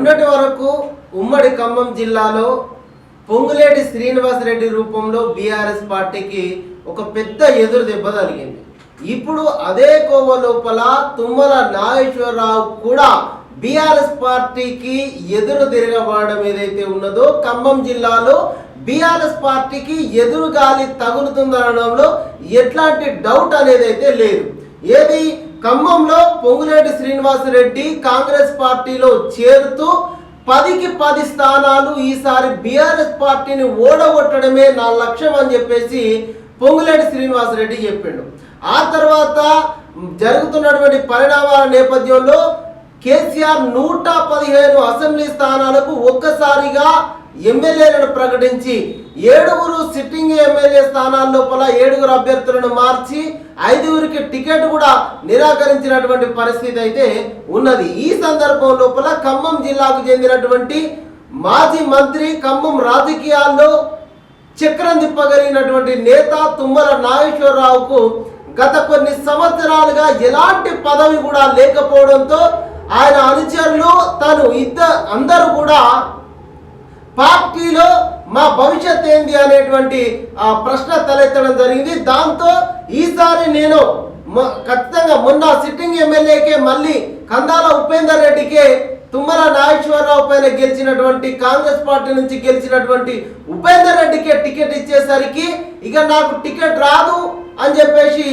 మొన్నటి వరకు ఉమ్మడి ఖమ్మం జిల్లాలో పొంగులేటి శ్రీనివాసరెడ్డి రూపంలో బీఆర్ఎస్ పార్టీకి ఒక పెద్ద ఎదురు దెబ్బ తగిలింది. ఇప్పుడు అదే కోవ లోపల తుమ్మల నాగేశ్వరరావు కూడా బీఆర్ఎస్ పార్టీకి ఎదురు తిరగబడడం ఏదైతే ఉన్నదో ఖమ్మం జిల్లాలో బీఆర్ఎస్ పార్టీకి ఎదురు గాలి తగులుతుందనడంలో ఎట్లాంటి డౌట్ అనేది అయితే లేదు. ఏది ఖమ్మంలో పొంగులేటి శ్రీనివాసరెడ్డి కాంగ్రెస్ పార్టీలో చేరుతూ 10కి 10 స్థానాలు ఈసారి బీఆర్ఎస్ పార్టీని ఓడగొట్టడమే నా లక్ష్యం అని చెప్పేసి పొంగులేటి శ్రీనివాసరెడ్డి చెప్పిండు. ఆ తర్వాత జరుగుతున్నటువంటి పరిణామాల నేపథ్యంలో కేసీఆర్ 115 అసెంబ్లీ స్థానాలకు ఒక్కసారిగా ఎమ్మెల్యేలను ప్రకటించి 7 సిట్టింగ్ ఎమ్మెల్యే స్థానాల లోపల 7 అభ్యర్థులను మార్చి 5కి టికెట్ కూడా నిరాకరించినటువంటి పరిస్థితి అయితే ఉన్నది. ఈ సందర్భం లోపల ఖమ్మం జిల్లాకు చెందినటువంటి మాజీ మంత్రి, ఖమ్మం రాజకీయాల్లో చక్రం తిప్పగలిగినటువంటి నేత తుమ్మల నాగేశ్వరరావుకు గత కొన్ని సంవత్సరాలుగా ఎలాంటి పదవి కూడా లేకపోవడంతో ఆయన అనుచరులు అందరూ కూడా పార్టీలో మా భవిష్యత్ ఏంది అనేటువంటి ప్రశ్న తలెత్తడం జరిగింది. దాంతో ఈసారి నేను ఖచ్చితంగా మొన్న సిట్టింగ్ ఎమ్మెల్యేకే మళ్ళీ కందాల ఉపేందర్ రెడ్డికే తుమ్మల నాగేశ్వరరావు పైన గెలిచినటువంటి కాంగ్రెస్ పార్టీ నుంచి గెలిచినటువంటి ఉపేందర్ రెడ్డికే టికెట్ ఇచ్చేసరికి ఇక నాకు టికెట్ రాదు అని చెప్పేసి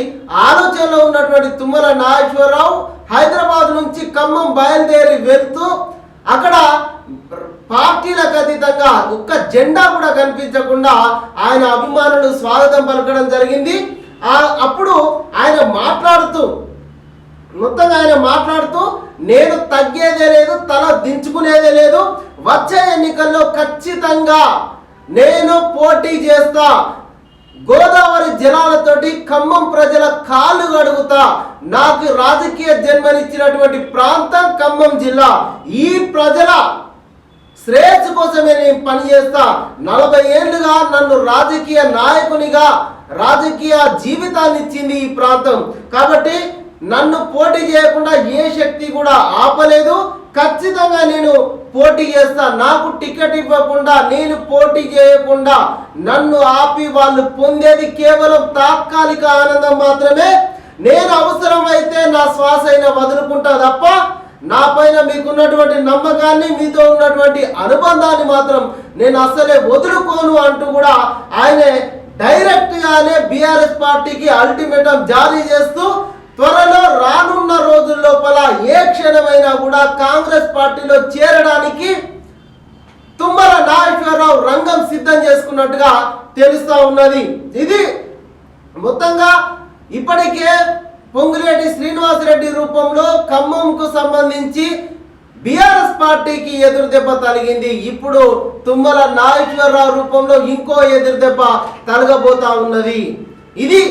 ఆలోచనలో ఉన్నటువంటి తుమ్మల నాగేశ్వరరావు హైదరాబాద్ నుంచి ఖమ్మం బయలుదేరి వెళ్తూ అక్కడ పార్టీలకు అతీతంగా ఒక్క జెండా కూడా కనిపించకుండా ఆయన అభిమానులు స్వాగతం పలకడం జరిగింది. అప్పుడు ఆయన మాట్లాడుతూ నేను తగ్గేదే లేదు, తల దించుకునేదే లేదు, వచ్చే ఎన్నికల్లో ఖచ్చితంగా నేను పోటీ చేస్తా, గోదావరి జలాలతోటి ఖమ్మం ప్రజల కాళ్ళు గడుగుతా, నాకు రాజకీయ జన్మనిచ్చినటువంటి ప్రాంతం ఖమ్మం జిల్లా, ఈ ప్రజల శ్రేయస్సు కోసమే నేను పనిచేస్తా, 40 ఏళ్లుగా నన్ను రాజకీయ నాయకునిగా రాజకీయ జీవితాన్ని ఇచ్చింది ఈ ప్రాంతం, కాబట్టి నన్ను పోటీ చేయకుండా ఏ శక్తి కూడా ఆపలేదు, ఖచ్చితంగా నేను పోటీ చేస్తా, నాకు టికెట్ ఇవ్వకుండా నేను పోటీ చేయకుండా నన్ను ఆపి వాళ్ళు పొందేది కేవలం తాత్కాలిక ఆనందం మాత్రమే, నేను అవసరమైతే నా శ్వాస అయినా వదులుకుంటా తప్ప నా పైన మీకున్నటువంటి నమ్మకాన్ని, మీతో ఉన్నటువంటి అనుబంధాన్ని మాత్రం నేను అసలే వదులుకోను అంటూ కూడా ఆయన డైరెక్ట్గానే బీఆర్ఎస్ పార్టీకి అల్టిమేటం జారీ చేస్తూ త్వరలో రానున్న రోజుల లోపల ఏ క్షణమైనా కూడా కాంగ్రెస్ పార్టీలో చేరడానికి తుమ్మల నాగేశ్వరరావు రంగం సిద్ధం చేసుకున్నట్టుగా తెలుస్తా ఉన్నది. ఇది మొత్తంగా ఇప్పటికే పొంగులేటి శ్రీనివాసరెడ్డి రూపంలో ఖమ్మంకు సంబంధించి బీఆర్ఎస్ పార్టీకి ఎదురు దెబ్బ తగిలింది. ఇప్పుడు తుమ్మల నాగేశ్వరరావు రూపంలో ఇంకో ఎదురు దెబ్బ తలగబోతా ఉన్నది. ఇది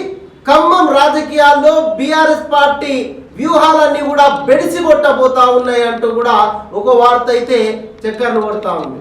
ఖమ్మం రాజకీయాల్లో బీఆర్ఎస్ పార్టీ వ్యూహాలన్నీ కూడా బెడిసి కొట్టబోతా ఉన్నాయి అంటూ కూడా ఒక వార్త అయితే చక్కర్లు కొడతా ఉంది.